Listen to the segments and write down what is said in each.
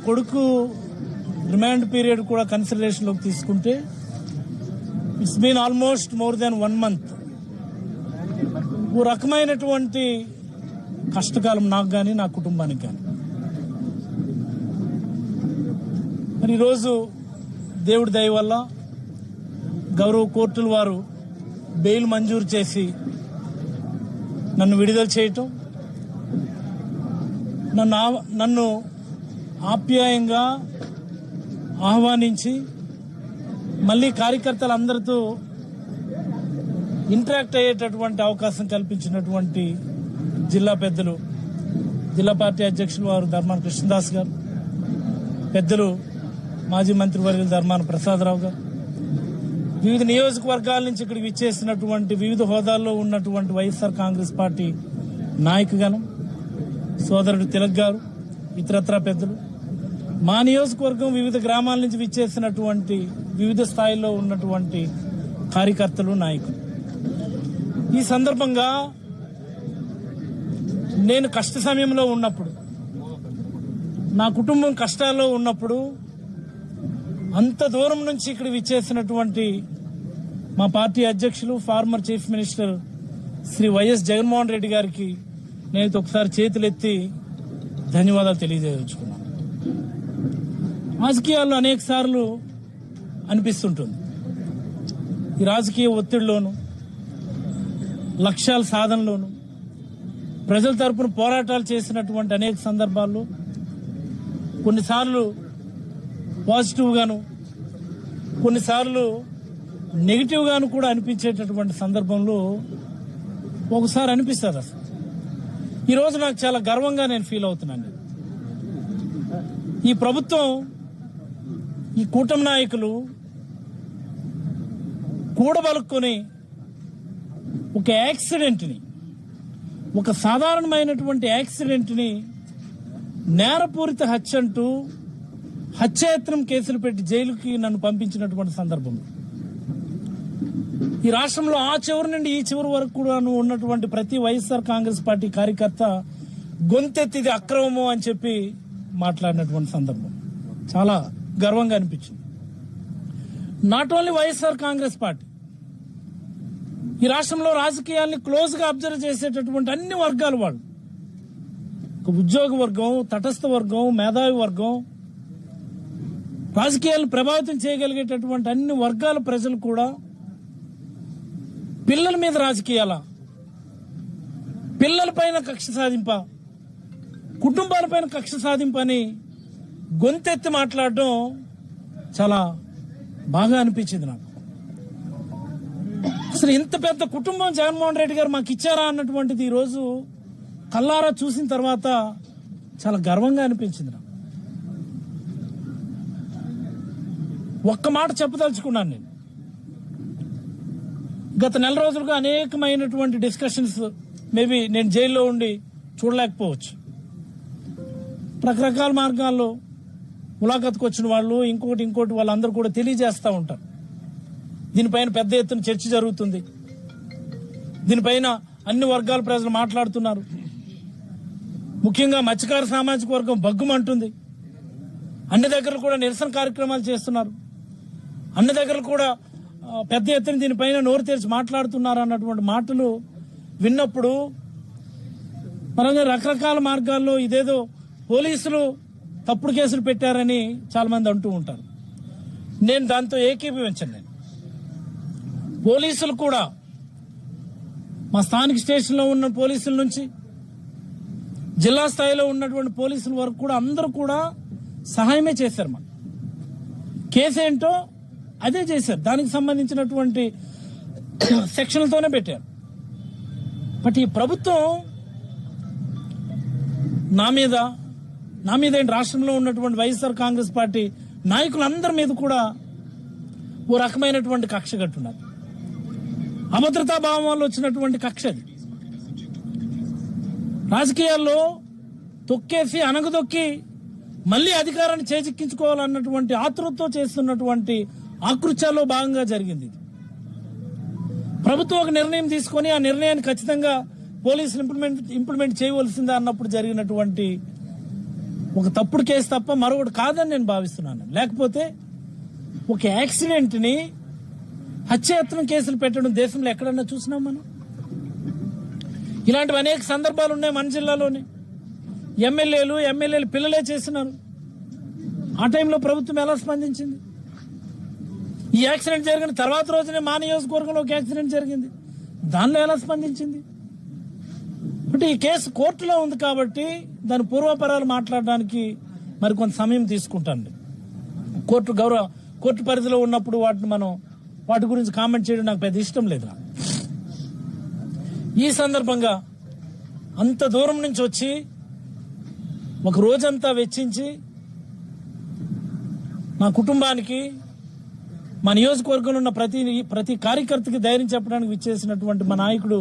కొడుకు remand period కూడా కన్సిడరేషన్లోకి తీసుకుంటే it's been almost more than 1 month. ఓ రకమైనటువంటి కష్టకాలం నాకు కానీ నా కుటుంబానికి కానీ. మరి ఈరోజు దేవుడి దయ వల్ల గౌరవ కోర్టుల వారు బెయిల్ మంజూరు చేసి నన్ను విడుదల చేయటం, నన్ను ఆప్యాయంగా ఆహ్వానించి మళ్ళీ కార్యకర్తలందరితో ఇంటరాక్ట్ అయ్యేటటువంటి అవకాశం కల్పించినటువంటి జిల్లా పెద్దలు, జిల్లా పార్టీ అధ్యక్షులు వారు ధర్మాన కృష్ణదాస్ గారు, పెద్దలు మాజీ మంత్రివర్యులు ధర్మాన ప్రసాదరావు గారు, వివిధ నియోజకవర్గాల నుంచి ఇక్కడికి విచ్చేసినటువంటి వివిధ హోదాల్లో ఉన్నటువంటి వైఎస్ఆర్ కాంగ్రెస్ పార్టీ నాయకుగణం, సోదరుడు తిలక్ గారు, ఇతరత్రా పెద్దలు, మా నియోజకవర్గం వివిధ గ్రామాల నుంచి విచ్చేసినటువంటి వివిధ స్థాయిల్లో ఉన్నటువంటి కార్యకర్తలు, నాయకులు. ఈ సందర్భంగా నేను కష్ట సమయంలో ఉన్నప్పుడు, నా కుటుంబం కష్టాల్లో ఉన్నప్పుడు అంత దూరం నుంచి ఇక్కడ విచ్చేసినటువంటి మా పార్టీ అధ్యక్షులు, former chief minister Shri YS Jaganmohan Reddy గారికి నేను ఒకసారి చేతులెత్తి ధన్యవాదాలు తెలియజేయవచ్చుకున్నాను. రాజకీయాల్లో అనేక సార్లు అనిపిస్తుంటుంది, ఈ రాజకీయ ఒత్తిడిలోను, లక్ష్యాల సాధనలోను, ప్రజల తరపున పోరాటాలు చేసినటువంటి అనేక సందర్భాల్లో కొన్నిసార్లు పాజిటివ్ గాను, కొన్నిసార్లు నెగిటివ్ గాను కూడా అనిపించేటటువంటి సందర్భంలో ఒకసారి అనిపిస్తుంది. అసలు ఈరోజు నాకు చాలా గర్వంగా నేను ఫీల్ అవుతున్నాను. ఈ ప్రభుత్వం, ఈ కూటమి నాయకులు కూడబలుక్కొని ఒక యాక్సిడెంట్ని, ఒక సాధారణమైనటువంటి యాక్సిడెంట్ని నేరపూరిత హత్య అంటూ హత్యాయత్నం కేసులు పెట్టి జైలుకి నన్ను పంపించినటువంటి సందర్భంలో ఈ రాష్ట్రంలో ఆ చివరి నుండి ఈ చివరి వరకు కూడా ఉన్నటువంటి ప్రతి వైఎస్ఆర్ కాంగ్రెస్ పార్టీ కార్యకర్త గొంతెత్తి ఇది అక్రమము అని చెప్పి మాట్లాడినటువంటి సందర్భం చాలా గర్వంగా అనిపించింది. Not only YSR Congress party, ఈ రాష్ట్రంలో రాజకీయాల్ని క్లోజ్ గా అబ్జర్వ్ చేసేటటువంటి అన్ని వర్గాల వాళ్ళు, ఉద్యోగ వర్గం, తటస్థ వర్గం, మేధావి వర్గం, రాజకీయాలను ప్రభావితం చేయగలిగేటటువంటి అన్ని వర్గాల ప్రజలు కూడా పిల్లల మీద రాజకీయాల, పిల్లలపైన కక్ష సాధింప, కుటుంబాలపైన కక్ష సాధింపని గొంతెత్తి మాట్లాడడం చాలా బాగా అనిపించింది నాకు. అసలు ఇంత పెద్ద కుటుంబం జగన్మోహన్ రెడ్డి గారు మాకు ఇచ్చారా అన్నటువంటిది ఈరోజు కల్లారా చూసిన తర్వాత చాలా గర్వంగా అనిపించింది నాకు. ఒక్క మాట చెప్పదలుచుకున్నాను నేను. గత నెల రోజులుగా అనేకమైనటువంటి డిస్కషన్స్, మేబీ నేను జైల్లో ఉండి చూడలేకపోవచ్చు, రకరకాల మార్గాల్లో ములాఖత్కు వచ్చిన వాళ్ళు ఇంకోటి వాళ్ళందరూ కూడా తెలియజేస్తూ ఉంటారు. దీనిపైన పెద్ద ఎత్తున చర్చ జరుగుతుంది, దీనిపైన అన్ని వర్గాల ప్రజలు మాట్లాడుతున్నారు. ముఖ్యంగా మత్స్యకార సామాజిక వర్గం బగ్గుమంటుంది. అన్ని దగ్గర కూడా నిరసన కార్యక్రమాలు చేస్తున్నారు, అన్ని దగ్గర కూడా పెద్ద ఎత్తున దీనిపైన నోరు తెరిచి మాట్లాడుతున్నారు అన్నటువంటి మాటలు విన్నప్పుడు మనం రకరకాల మార్గాల్లో ఇదేదో పోలీసులు తప్పుడు కేసులు పెట్టారని చాలా మంది అంటూ ఉంటారు. నేను దాంతో ఏకీభవించను. నేను పోలీసులు కూడా, మా స్థానిక స్టేషన్లో ఉన్న పోలీసుల నుంచి జిల్లా స్థాయిలో ఉన్నటువంటి పోలీసుల వరకు కూడా అందరూ కూడా సహాయమే చేశారు. మాకు కేసు ఏంటో అదే చేశారు, దానికి సంబంధించినటువంటి సెక్షన్లతోనే పెట్టారు. బట్ ఈ ప్రభుత్వం నా మీద ఏంటి, రాష్ట్రంలో ఉన్నటువంటి వైఎస్ఆర్ కాంగ్రెస్ పార్టీ నాయకులందరి మీద కూడా ఓ రకమైనటువంటి కక్ష కట్టున్నారు. అభద్రతా భావం వల్ల వచ్చినటువంటి కక్ష అది. రాజకీయాల్లో తొక్కేసి అనగదొక్కి మళ్లీ అధికారాన్ని చేజిక్కించుకోవాలన్నటువంటి ఆతృతతో చేస్తున్నటువంటి ఆకృత్యాల్లో భాగంగా జరిగింది. ప్రభుత్వం ఒక నిర్ణయం తీసుకొని ఆ నిర్ణయాన్ని ఖచ్చితంగా పోలీసులు ఇంప్లిమెంట్ చేయవలసిందే అన్నప్పుడు జరిగినటువంటి ఒక తప్పుడు కేసు తప్ప మరొకటి కాదని నేను భావిస్తున్నాను. లేకపోతే ఒక యాక్సిడెంట్ ని హత్యాయత్నం కేసులు పెట్టడం దేశంలో ఎక్కడన్నా చూసినాం మనం? ఇలాంటివి అనేక సందర్భాలు ఉన్నాయి మన జిల్లాలోనే. ఎమ్మెల్యేలు పిల్లలే చేస్తున్నారు. ఆ టైంలో ప్రభుత్వం ఎలా స్పందించింది? ఈ యాక్సిడెంట్ జరిగిన తర్వాత రోజునే మా నియోజకవర్గంలో ఒక యాక్సిడెంట్ జరిగింది, దానిలో ఎలా స్పందించింది? అంటే ఈ కేసు కోర్టులో ఉంది కాబట్టి దాని పూర్వపరాలు మాట్లాడడానికి మరి కొంత సమయం తీసుకుంటాను. కోర్టు పరిధిలో ఉన్నప్పుడు వాటి గురించి కామెంట్ చేయడం నాకు పెద్ద ఇష్టం లేదు. ఈ సందర్భంగా అంత దూరం నుంచి వచ్చి ఒక రోజంతా వెచ్చించి మా కుటుంబానికి, మా నియోజకవర్గంలో ఉన్న ప్రతి కార్యకర్తకి ధైర్యం చెప్పడానికి విచ్చేసినటువంటి మా నాయకుడు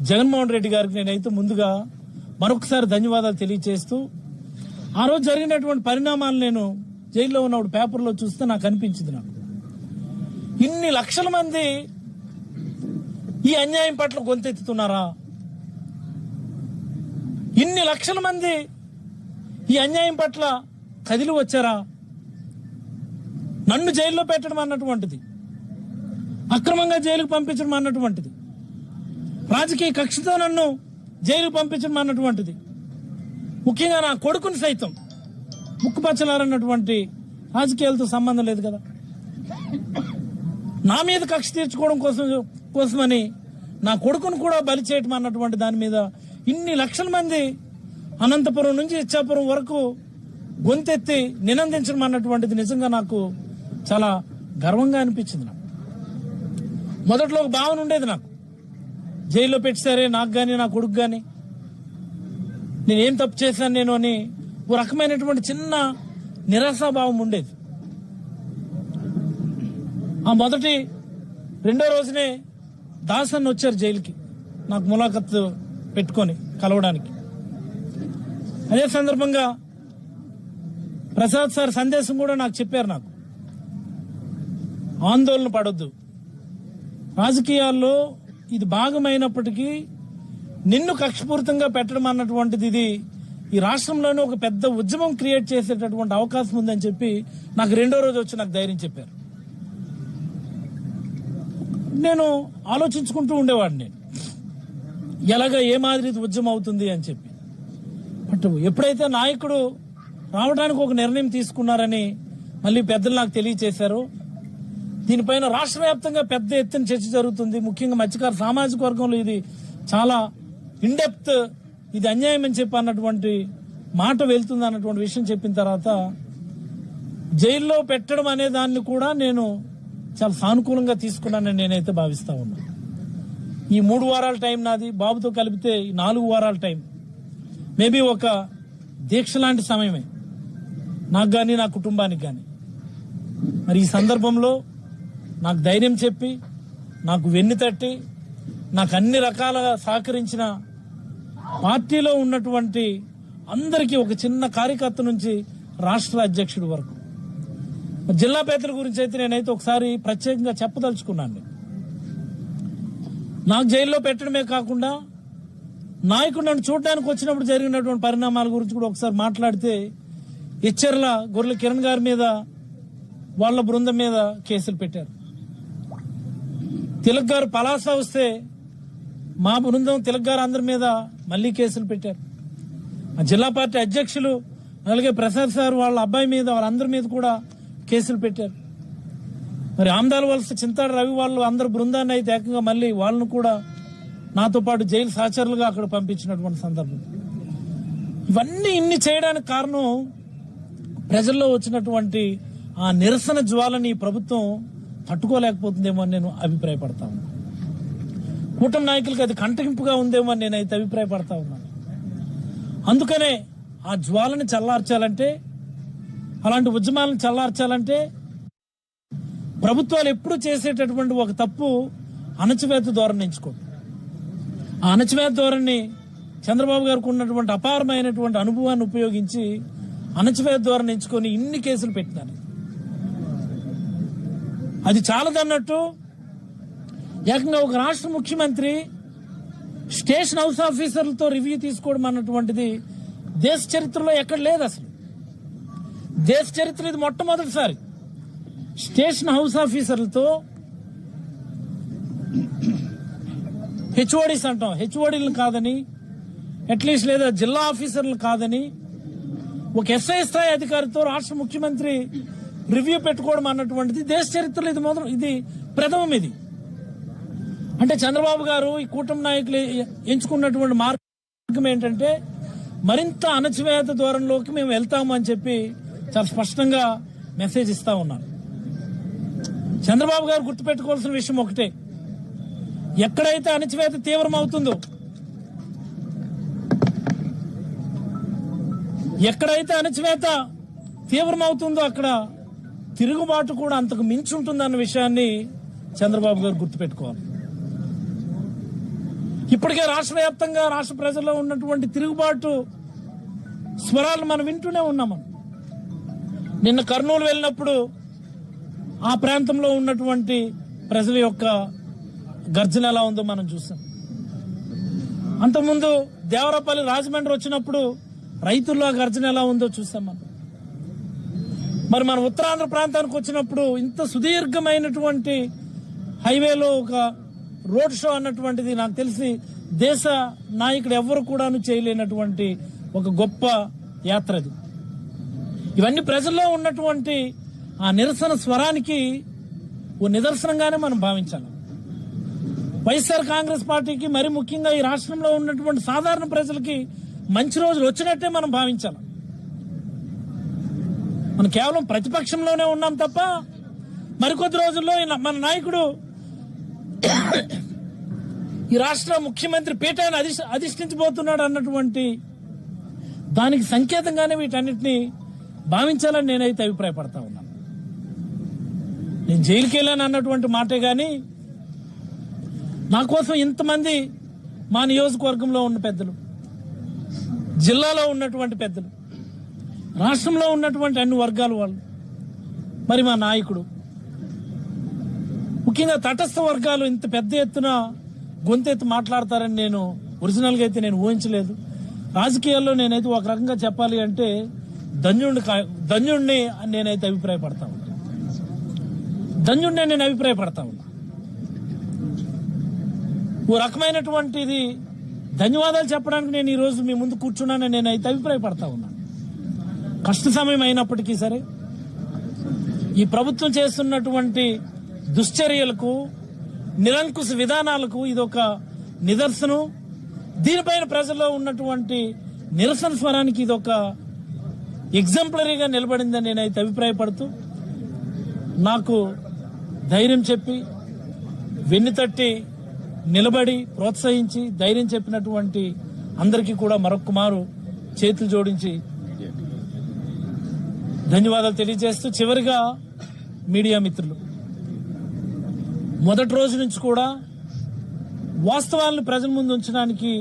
జగన్మోహన్ రెడ్డి గారికి నేనైతే ముందుగా మరొకసారి ధన్యవాదాలు తెలియజేస్తూ, ఆ రోజు జరిగినటువంటి పరిణామాలు నేను జైల్లో ఉన్నప్పుడు పేపర్లో చూస్తే నాకు అనిపించింది, నాకు ఇన్ని లక్షల మంది ఈ అన్యాయం పట్ల గొంతెత్తుతున్నారా? ఇన్ని లక్షల మంది ఈ అన్యాయం పట్ల కదిలి వచ్చారా? నన్ను జైల్లో పెట్టడం అన్నటువంటిది, అక్రమంగా జైలుకు పంపించడం అన్నటువంటిది, రాజకీయ కక్షతో నన్ను జైలుకు పంపించడం అన్నటువంటిది, ముఖ్యంగా నా కొడుకుని సైతం ముక్కుపచ్చలారన్నటువంటి రాజకీయాలతో సంబంధం లేదు కదా. నా మీద కక్ష తీర్చుకోవడం కోసమని నా కొడుకును కూడా బలి చేయటం అన్నటువంటి దాని మీద ఇన్ని లక్షల మంది అనంతపురం నుంచి ఇచ్చాపురం వరకు గొంతెత్తి నినందించడం అన్నటువంటిది నిజంగా నాకు చాలా గర్వంగా అనిపించింది. నాకు మొదట్లో ఒక భావన ఉండేది, నాకు జైల్లో పెట్టారే నాకు గాని నా కొడుకు గాని, నేనేం తప్పు చేశాను నేను అని ఓ రకమైనటువంటి చిన్న నిరాశాభావం ఉండేది. ఆ రెండో రోజునే దాసన్ వచ్చారు జైలుకి నాకు ములాఖత్ పెట్టుకొని కలవడానికి. అదే సందర్భంగా ప్రసాద్ సార్ సందేశం కూడా నాకు చెప్పారు, నాకు ఆందోళన పడొద్దు, రాజకీయాల్లో ఇది భాగమైనప్పటికీ నిన్ను కక్షపూరితంగా పెట్టడం అన్నటువంటిది ఇది ఈ రాష్ట్రంలోనే ఒక పెద్ద ఉద్యమం క్రియేట్ చేసేటటువంటి అవకాశం ఉందని చెప్పి నాకు రెండో రోజు వచ్చి నాకు ధైర్యం చెప్పారు. నేను ఆలోచించుకుంటూ ఉండేవాడిని, ఎలాగ ఏ మాదిరి ఉద్యమం అవుతుంది అని చెప్పి. బట్ ఎప్పుడైతే నాయకుడు రావడానికి ఒక నిర్ణయం తీసుకున్నారని మళ్ళీ పెద్దలు నాకు తెలియచేశారు, దీనిపైన రాష్ట్ర వ్యాప్తంగా పెద్ద ఎత్తున చర్చ జరుగుతుంది. ముఖ్యంగా మత్స్యకార సామాజిక వర్గంలో ఇది చాలా ఇన్డెప్త్, ఇది అన్యాయం అని చెప్పి అన్నటువంటి మాట వెళ్తుంది అన్నటువంటి విషయం చెప్పిన తర్వాత జైల్లో పెట్టడం అనే దాన్ని కూడా నేను చాలా సానుకూలంగా తీసుకున్నానని నేనైతే భావిస్తా ఉన్నా. ఈ 3 వారాల టైం నాది, బాబుతో కలిపితే 4 వారాల టైం, మేబీ ఒక దీక్ష లాంటి సమయమే నాకు కానీ నా కుటుంబానికి కానీ. మరి ఈ సందర్భంలో నాకు ధైర్యం చెప్పి, నాకు వెన్ను తట్టి, నాకు అన్ని రకాలుగా సహకరించిన పార్టీలో ఉన్నటువంటి అందరికీ, ఒక చిన్న కార్యకర్త నుంచి రాష్ట్ర అధ్యక్షుడి వరకు, జిల్లా పేదల గురించి అయితే నేనైతే ఒకసారి ప్రత్యేకంగా చెప్పదలుచుకున్నాను. నాకు జైల్లో పెట్టడమే కాకుండా నాయకుడు నన్ను చూడడానికి వచ్చినప్పుడు జరిగినటువంటి పరిణామాల గురించి కూడా ఒకసారి మాట్లాడితే, ఇచ్చర్ల గొర్రెల కిరణ్ గారి మీద వాళ్ళ బృందం మీద కేసులు పెట్టారు. తిలక్ గారు పలాస వస్తే మా బృందం తిలక్ గారు అందరి మీద మళ్లీ కేసులు పెట్టారు. ఆ జిల్లా పార్టీ అధ్యక్షులు అలాగే ప్రసాద్ సార్ వాళ్ళ అబ్బాయి మీద, వాళ్ళందరి మీద కూడా కేసులు పెట్టారు. మరి ఆమ్దాల వలస చింతాడు రవి వాళ్ళు అందరు బృందాన్ని అయితే ఏకంగా మళ్ళీ వాళ్ళను కూడా నాతో పాటు జైలు సహచరులుగా అక్కడ పంపించినటువంటి సందర్భం. ఇవన్నీ ఇన్ని చేయడానికి కారణం ప్రజల్లో వచ్చినటువంటి ఆ నిరసన జ్వాలని ప్రభుత్వం తట్టుకోలేకపోతుందేమో అని నేను అభిప్రాయపడతా ఉన్నాను. కూటమి నాయకులకి అది కంటగింపుగా ఉందేమో అని నేనైతే అభిప్రాయపడతా ఉన్నాను. అందుకనే ఆ జ్వాలని చల్లార్చాలంటే, అలాంటి ఉద్యమాలను చల్లార్చాలంటే ప్రభుత్వాలు ఎప్పుడు చేసేటటువంటి ఒక తప్పు అణచివేత ధోరణి ఎంచుకోండి. ఆ అణచివేత ధోరణి చంద్రబాబు గారికి ఉన్నటువంటి అపారమైనటువంటి అనుభవాన్ని ఉపయోగించి అణచివేత ధోరణి ఎంచుకొని ఇన్ని కేసులు పెట్టినారు. అది చాలదన్నట్టు ఏకంగా ఒక రాష్ట్ర ముఖ్యమంత్రి స్టేషన్ హౌస్ ఆఫీసర్లతో రివ్యూ తీసుకోవడం అన్నటువంటిది దేశ చరిత్రలో ఎక్కడ లేదు. అసలు దేశ చరిత్ర ఇది మొట్టమొదటిసారి స్టేషన్ హౌస్ ఆఫీసర్లతో హెచ్ఓడీస్ అంటాం, హెచ్ఓడీలు కాదని, అట్లీస్ట్ లేదా జిల్లా ఆఫీసర్లు కాదని ఒక ఎస్ఐ స్థాయి అధికారితో రాష్ట్ర ముఖ్యమంత్రి రివ్యూ పెట్టుకోవడం అన్నటువంటిది దేశ చరిత్రలో ఇది ప్రథమం. ఇది అంటే చంద్రబాబు గారు ఈ కూటమి నాయకులు ఎంచుకున్నటువంటి మార్గం ఏంటంటే మరింత అణచివేత దూరంలోకి మేము వెళ్తాము అని చెప్పి చాలా స్పష్టంగా మెసేజ్ ఇస్తా ఉన్నారు. చంద్రబాబు గారు గుర్తుపెట్టుకోవాల్సిన విషయం ఒకటే, ఎక్కడైతే అణచివేత తీవ్రమవుతుందో, అక్కడ తిరుగుబాటు కూడా అంతకు మించి ఉంటుందన్న విషయాన్ని చంద్రబాబు గారు గుర్తుపెట్టుకోవాలి. ఇప్పటికే రాష్ట్ర వ్యాప్తంగా రాష్ట్ర ప్రజల్లో ఉన్నటువంటి తిరుగుబాటు స్వరాలు మనం వింటూనే ఉన్నాం. నిన్న కర్నూలు వెళ్ళినప్పుడు ఆ ప్రాంతంలో ఉన్నటువంటి ప్రజల యొక్క గర్జన ఎలా ఉందో మనం చూసాం. అంతకుముందు దేవరపల్లి రాజమండ్రి వచ్చినప్పుడు రైతుల్లో గర్జన ఎలా ఉందో చూసాం మనం. మరి మన ఉత్తరాంధ్ర ప్రాంతానికి వచ్చినప్పుడు ఇంత సుదీర్ఘమైనటువంటి హైవేలో ఒక రోడ్ షో అన్నటువంటిది నాకు తెలిసి దేశ నాయకుడు ఎవ్వరు కూడాను చేయలేనటువంటి ఒక గొప్ప యాత్ర అది. ఇవన్నీ ప్రజల్లో ఉన్నటువంటి ఆ నిరసన స్వరానికి ఓ నిదర్శనంగానే మనం భావించాలి. వైఎస్ఆర్ కాంగ్రెస్ పార్టీకి మరి ముఖ్యంగా ఈ రాష్ట్రంలో ఉన్నటువంటి సాధారణ ప్రజలకి మంచి రోజులు వచ్చినట్టే మనం భావించాలి. మనం కేవలం ప్రతిపక్షంలోనే ఉన్నాం తప్ప మరికొద్ది రోజుల్లో మన నాయకుడు ఈ రాష్ట్ర ముఖ్యమంత్రి పీఠాన్ని అధిష్ఠించబోతున్నాడు అన్నటువంటి దానికి సంకేతంగానే వీటన్నిటిని భావించాలని నేనైతే అభిప్రాయపడతా ఉన్నాను. నేను జైలుకి వెళ్ళాను అన్నటువంటి మాటే గాని నా కోసం ఇంతమంది మా నియోజకవర్గంలో ఉన్న పెద్దలు, జిల్లాలో ఉన్నటువంటి పెద్దలు, రాష్ట్రంలో ఉన్నటువంటి అన్ని వర్గాల వాళ్ళు, మరి మా నాయకుడు, ముఖ్యంగా తటస్థ వర్గాలు ఇంత పెద్ద ఎత్తున గొంతెత్తి మాట్లాడతారని నేను ఒరిజినల్గా అయితే నేను ఊహించలేదు. రాజకీయాల్లో నేనైతే ఒక రకంగా చెప్పాలి అంటే ధన్యుణ్ణి అని నేనైతే అభిప్రాయపడతా ఉన్నా. ఓ రకమైనటువంటిది ధన్యవాదాలు చెప్పడానికి నేను ఈ రోజు మీ ముందు కూర్చున్నానని నేనైతే అభిప్రాయపడతా ఉన్నాను. కష్ట సమయం అయినప్పటికీ సరే ఈ ప్రభుత్వం చేస్తున్నటువంటి దుశ్చర్యలకు, నిరంకుశ విధానాలకు ఇదొక నిదర్శనం. దీనిపైన ప్రజల్లో ఉన్నటువంటి నిరసన స్వరానికి ఇదొక ఎగ్జాంపులరీగా నిలబడిందని నేనైతే అభిప్రాయపడుతూ, నాకు ధైర్యం చెప్పి వెన్నుతట్టి నిలబడి ప్రోత్సహించి ధైర్యం చెప్పినటువంటి అందరికీ కూడా మరొక్క మారు చేతులు జోడించి ధన్యవాదాలు తెలియజేస్తూ, చివరిగా మీడియా మిత్రులు, మొదటి రోజు నుంచి కూడా వాస్తవాలను ప్రజల ముందు ఉంచడానికి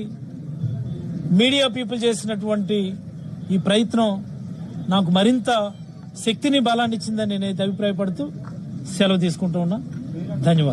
మీడియా పీపుల్ చేసినటువంటి ఈ ప్రయత్నం నాకు మరింత శక్తిని, బలాన్ని ఇచ్చిందని నేనైతే అభిప్రాయపడుతూ సెలవు తీసుకుంటూ ఉన్నా. ధన్యవాదాలు.